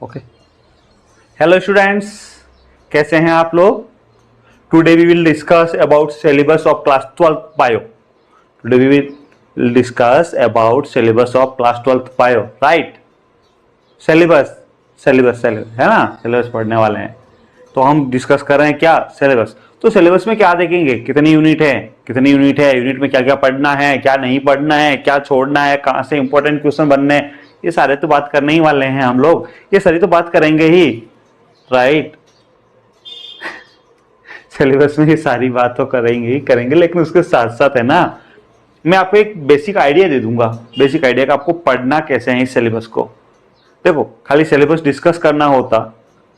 Okay, hello students, कैसे हैं आप लोग। Today we will discuss about syllabus of class 12 bio. Today we will discuss about syllabus of class 12 bio, right. Syllabus syllabus syllabus है ना, syllabus पढ़ने वाले हैं। तो हम डिस्कस कर रहे हैं क्या, सिलेबस। तो सिलेबस में क्या देखेंगे, कितनी यूनिट है, कितनी यूनिट है, यूनिट में क्या क्या पढ़ना है, क्या नहीं पढ़ना है, क्या छोड़ना है, कहाँ से इंपॉर्टेंट क्वेश्चन बनने हैं, ये सारे तो बात करने ही वाले हैं हम लोग। ये सारी तो बात करेंगे ही, राइट। सिलेबस में ये सारी बात तो करेंगे ही करेंगे, लेकिन उसके साथ साथ है ना, मैं आपको एक बेसिक आइडिया दे दूंगा, बेसिक आइडिया का आपको पढ़ना कैसे है इस सिलेबस को। देखो, खाली सिलेबस डिस्कस करना होता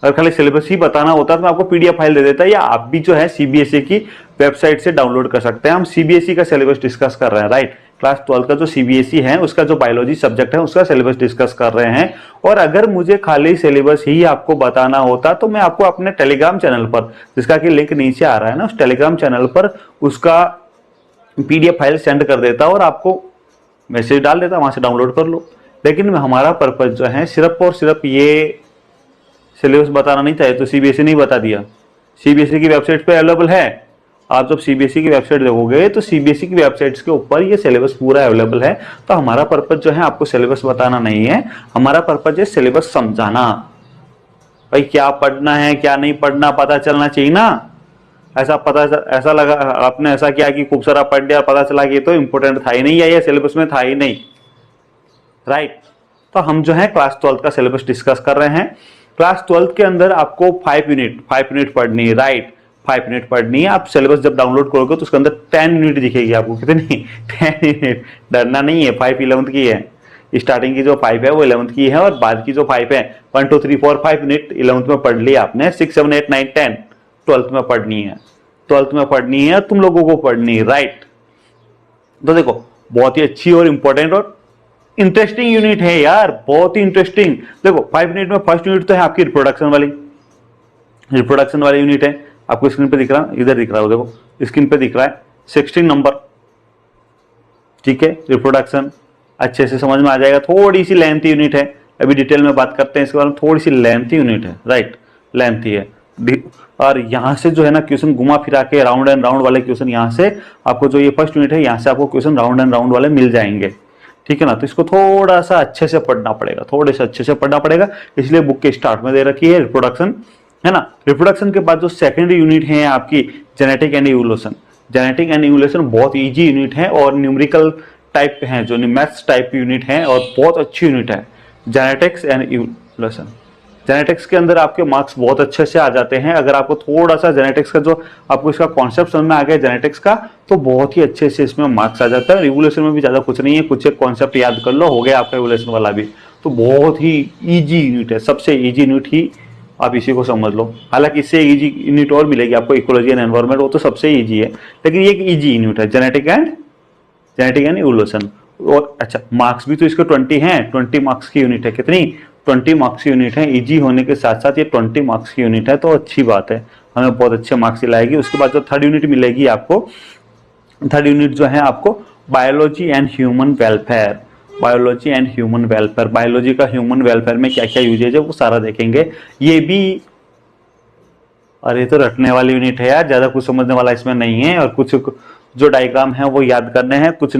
और खाली सिलेबस ही बताना होता तो मैं आपको पीडीएफ फाइल दे देता, या आप भी जो है सीबीएसई की वेबसाइट से डाउनलोड कर सकते हैं। हम सीबीएसई का सिलेबस डिस्कस कर रहे हैं, राइट। क्लास 12 का जो सीबीएसई है उसका जो बायोलॉजी सब्जेक्ट है उसका सिलेबस डिस्कस कर रहे हैं। और अगर मुझे खाली सिलेबस ही आपको बताना होता तो मैं आपको अपने टेलीग्राम चैनल पर, जिसका कि लिंक नीचे आ रहा है ना, उस टेलीग्राम चैनल पर उसका पीडीएफ फाइल सेंड कर देता और आपको मैसेज डाल देता, वहां से डाउनलोड कर लो। लेकिन हमारा पर्पज जो है सिर्फ और सिर्फ ये सिलेबस बताना नहीं चाहिए, तो सीबीएसई नहीं बता दिया। सीबीएसई की वेबसाइट पे अवेलेबल है। आप जब सीबीएसई की वेबसाइट देखोगे तो सीबीएसई की वेबसाइट्स के ऊपर ये सिलेबस पूरा अवेलेबल है। तो हमारा पर्पज जो है आपको सिलेबस बताना नहीं है, हमारा पर्पज है सिलेबस समझाना। भाई क्या पढ़ना है क्या नहीं पढ़ना पता चलना चाहिए ना। ऐसा लगा आपने ऐसा किया कि खूब सारा पढ़ लिया, पता चला कि ये तो इंपोर्टेंट था ही नहीं या ये सिलेबस में था ही नहीं, राइट। तो हम जो है क्लास 12 का सिलेबस डिस्कस कर रहे हैं। क्लास 12 के अंदर आपको 5 यूनिट पढ़नी है, राइट। 5 यूनिट पढ़नी है। आप सिलेबस जब डाउनलोड करोगे तो उसके अंदर 10 यूनिट दिखेगी आपको, कितनी 10 यूनिट। डरना नहीं है, 5 11th की है। स्टार्टिंग की जो 5 है वो 11th की है, और बाद की जो 5 है 1 2 3 4 5 यूनिट 11th में पढ़ लिया आपने। 6 7 8 9 10 12th में पढ़नी है, 12th में पढ़नी है, तुम लोगों को पढ़नी है, राइट। तो देखो, बहुत ही अच्छी और इंपॉर्टेंट और इंटरेस्टिंग यूनिट है यार, बहुत ही इंटरेस्टिंग। देखो 5 यूनिट में फर्स्ट यूनिट तो है आपकी रिप्रोडक्शन वाली यूनिट है। आपको स्क्रीन पे दिख रहा है, इधर दिख रहा है, देखो स्क्रीन पे दिख रहा है 16 नंबर, ठीक है। रिप्रोडक्शन अच्छे से समझ में आ जाएगा। थोड़ी सी लेंथी यूनिट है, अभी डिटेल में बात करते हैं इसके बारे में। थोड़ी सी लेंथी यूनिट है, राइट, लेंथी है। और यहाँ से जो है ना क्वेश्चन घुमा फिरा के राउंड एंड राउंड वाले क्वेश्चन, यहाँ से आपको जो ये फर्स्ट यूनिट है यहाँ से आपको क्वेश्चन राउंड एंड राउंड वाले मिल जाएंगे, ठीक है ना। तो इसको थोड़ा सा अच्छे से पढ़ना पड़ेगा, थोड़े से अच्छे से पढ़ना पड़ेगा, इसलिए बुक के स्टार्ट में दे रखी है रिप्रोडक्शन, है ना। रिप्रोडक्शन के बाद जो सेकेंडरी यूनिट है आपकी genetic and evolution. Genetic and evolution बहुत इजी यूनिट है और न्यूमेरिकल टाइप है, जो मैथ्स टाइप यूनिट है और बहुत अच्छी यूनिट है जेनेटिक्स एंड इवोल्यूशन। जेनेटिक्स के अंदर आपके मार्क्स बहुत अच्छे से आ जाते हैं। अगर आपको थोड़ा सा जेनेटिक्स का जो आपको इसका कॉन्सेप्ट समझ में आ गया जेनेटिक्स का, तो बहुत ही अच्छे से इसमें मार्क्स आ जाता है। रिवोल्यूशन में भी ज्यादा कुछ नहीं है, कुछ एक कॉन्सेप्ट याद कर लो, हो गया आपका रिवोल्यूशन वाला भी। तो बहुत ही इजी यूनिट है, सबसे इजी यूनिट ही आप इसी को समझ लो। हालांकि इससे इजी यूनिट और मिलेगी आपको, इकोलॉजी एंड एनवायरमेंट, वो तो सबसे इजी है, लेकिन ये एक इजी यूनिट है जेनेटिक एंड इवोल्यूशन। और अच्छा, मार्क्स भी तो इसके 20 हैं, 20 मार्क्स की यूनिट है। कितनी? 20 मार्क्स की यूनिट है। इजी होने के साथ साथ ये 20 मार्क्स की यूनिट है, तो अच्छी बात है, हमें बहुत अच्छे मार्क्स दिलाएगी। उसके बाद जो थर्ड यूनिट मिलेगी आपको, थर्ड यूनिट जो है आपको biology and human welfare. Biology and human welfare, biology का ह्यूमन वेलफेयर में क्या क्या यूजेज है वो सारा देखेंगे। ये भी, अरे तो रटने वाली यूनिट है यार, ज्यादा कुछ समझने वाला इसमें नहीं है। और कुछ जो डायग्राम है वो याद करने हैं, कुछ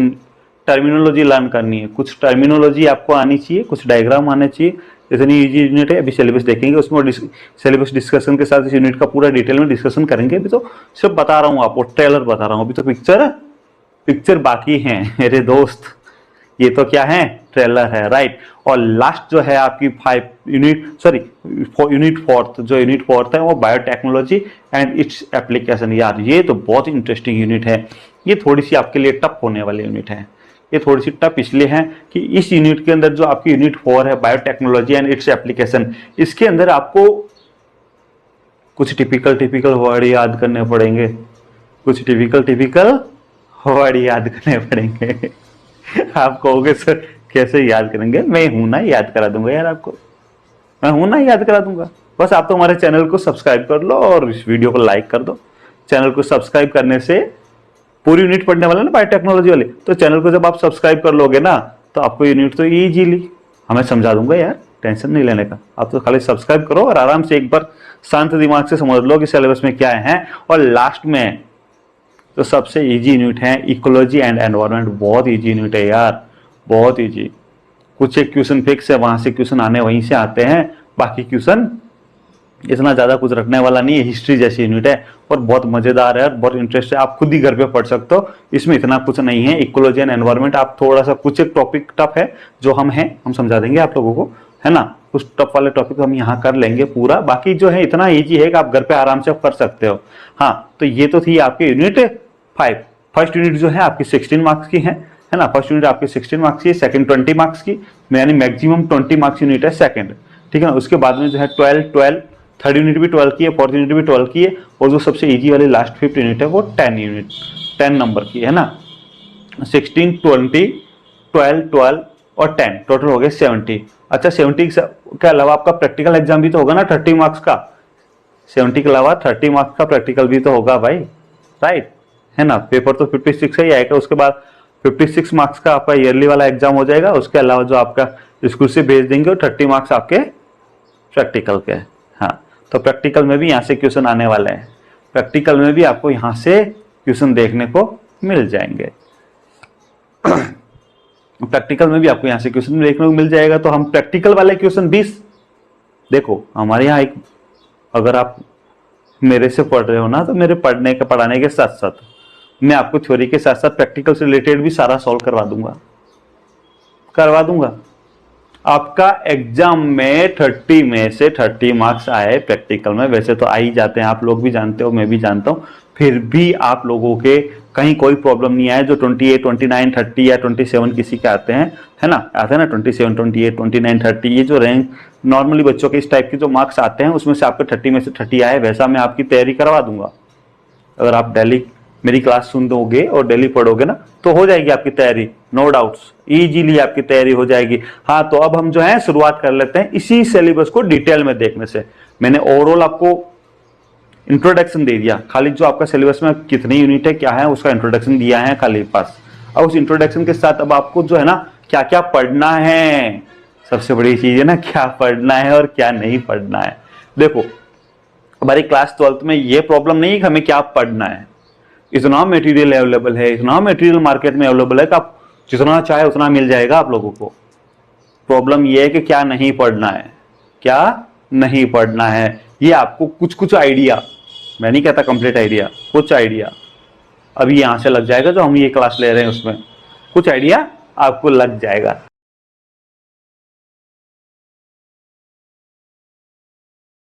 टर्मिनोलॉजी लर्न करनी है, कुछ टर्मिनोलॉजी आपको आनी चाहिए, कुछ डायग्राम आने चाहिए। इतनी इजी यूनिट है। अभी सिलेबस देखेंगे, उसमें सिलेबस डिस्कशन के साथ इस यूनिट का पूरा डिटेल में डिस्कशन करेंगे। अभी तो सिर्फ बता रहा हूँ आपको, ट्रेलर बता रहा हूँ, अभी तो पिक्चर बाकी है मेरे दोस्त। ये तो क्या है, ट्रेलर है, राइट। और लास्ट जो है आपकी यूनिट फोर्थ है वो बायोटेक्नोलॉजी एंड इट्स एप्लीकेशन। यार ये तो बहुत इंटरेस्टिंग यूनिट है। ये थोड़ी सी आपके लिए टफ होने वाली यूनिट है। ये थोड़ी सी टफ इसलिए है कि इस यूनिट के अंदर जो आपकी यूनिट 4 है बायोटेक्नोलॉजी एंड इट्स एप्लीकेशन, इसके अंदर आपको कुछ टिपिकल वर्ड याद करने पड़ेंगे, कुछ टिपिकल वर्ड याद करने पड़ेंगे। आप कहोगे सर कैसे याद करेंगे, मैं हूं ना, याद करा दूंगा यार आपको, मैं हूं ना, याद करा दूंगा। बस आप तो हमारे चैनल को सब्सक्राइब कर लो और इस वीडियो को लाइक कर दो। चैनल को सब्सक्राइब करने से, पूरी यूनिट पढ़ने वाला ना बायोटेक्नोलॉजी वाली, तो चैनल को जब आप सब्सक्राइब कर लोगे ना तो आपको यूनिट तो इजीली हमें समझा दूंगा यार, टेंशन नहीं लेने का, आप तो खाली सब्सक्राइब करो और आराम से एक बार शांत दिमाग से समझ लो कि सिलेबस में क्या है। और लास्ट में तो सबसे इजी यूनिट है इकोलॉजी एंड एनवायरनमेंट। बहुत इजी यूनिट है यार, बहुत इजी। कुछ एक क्वेश्चन फिक्स है, वहां से क्वेश्चन आने वहीं से आते हैं, बाकी क्वेश्चन इतना ज्यादा कुछ रखने वाला नहीं है। हिस्ट्री जैसी यूनिट है और बहुत मजेदार है और बहुत इंटरेस्ट है, आप खुद ही घर पे पढ़ सकते हो, इसमें इतना कुछ नहीं है। इकोलॉजी एंड एनवायरनमेंट आप थोड़ा सा कुछ एक टॉपिक टफ है जो हम समझा देंगे आप लोगों को, है ना। कुछ टफ वाले टॉपिक हम यहाँ कर लेंगे पूरा, बाकी जो है इतना ईजी है कि आप घर पे आराम से कर सकते हो। हाँ, तो ये तो थी आपकी यूनिट 5। फर्स्ट यूनिट जो है आपकी 16 मार्क्स की है ना। फर्स्ट यूनिट आपकी 16 मार्क्स की, सेकंड 20 मार्क्स की, यानी मैक्सिमम 20 मार्क्स यूनिट है सेकंड, ठीक है ना। उसके बाद में जो है 12 थर्ड यूनिट भी 12 की है, फोर्थ यूनिट भी 12 की है, और जो सबसे इजी वाली लास्ट 5th यूनिट है वो 10 नंबर की है ना। 16, 20, 12 और 10 टोटल हो गए 70। अच्छा, 70 के अलावा आपका प्रैक्टिकल एग्जाम भी तो होगा ना 30 मार्क्स का। 70 के अलावा 30 मार्क्स का प्रैक्टिकल भी तो होगा भाई, राइट, है ना। पेपर तो 56 ही आएगा, उसके बाद 56 मार्क्स का आपका ईयरली वाला एग्जाम हो जाएगा। उसके अलावा जो आपका स्कूल से भेज देंगे और 30 मार्क्स आपके प्रैक्टिकल के। हाँ, तो प्रैक्टिकल में भी यहाँ से क्वेश्चन आने वाले हैं, प्रैक्टिकल में भी आपको यहाँ से क्वेश्चन देखने को मिल जाएंगे। प्रैक्टिकल में भी आपको यहाँ से क्वेश्चन देखने को मिल जाएगा। तो हम प्रैक्टिकल वाले क्वेश्चन 20 देखो हमारे यहाँ एक, अगर आप मेरे से पढ़ रहे हो ना, तो मेरे पढ़ाने के साथ साथ मैं आपको थ्योरी के साथ साथ प्रैक्टिकल से रिलेटेड भी सारा सॉल्व करवा दूंगा। आपका एग्जाम में 30 में से 30 मार्क्स आए प्रैक्टिकल में, वैसे तो आ ही जाते हैं, आप लोग भी जानते हो, मैं भी जानता हूं, फिर भी आप लोगों के कहीं कोई प्रॉब्लम नहीं आए। जो 28, 29, 30 या 27 किसी के आते हैं, है ना, आते हैं ना 27, 28, 29, 30, ये जो रैंक नॉर्मली बच्चों के इस टाइप के जो मार्क्स आते हैं, उसमें से आपके 30 में से 30 आए, वैसा मैं आपकी तैयारी करवा दूंगा। अगर आप डेली मेरी क्लास सुन दोगे और डेली पढ़ोगे ना, तो हो जाएगी आपकी तैयारी, नो डाउट्स, इजीली आपकी तैयारी हो जाएगी। हाँ, तो अब हम जो है शुरुआत कर लेते हैं इसी सिलेबस को डिटेल में देखने से। मैंने ओवरऑल आपको इंट्रोडक्शन दे दिया, खाली जो आपका सिलेबस में कितनी यूनिट है क्या है उसका इंट्रोडक्शन दिया है खाली पास। अब उस इंट्रोडक्शन के साथ अब आपको जो है ना क्या क्या पढ़ना है, सबसे बड़ी चीज है ना, क्या पढ़ना है और क्या नहीं पढ़ना है। देखो, हमारी क्लास 12th में ये प्रॉब्लम नहीं है कि हमें क्या पढ़ना है, इतना मटेरियल अवेलेबल है, इतना मटेरियल मार्केट में अवेलेबल है कि आप जितना चाहे उतना मिल जाएगा आप लोगों को। प्रॉब्लम ये है कि क्या नहीं पढ़ना है, क्या नहीं पढ़ना है। ये आपको कुछ आइडिया, मैं नहीं कहता कंप्लीट आइडिया, कुछ आइडिया अभी यहां से लग जाएगा। जो हम ये क्लास ले रहे हैं उसमें कुछ आइडिया आपको लग जाएगा।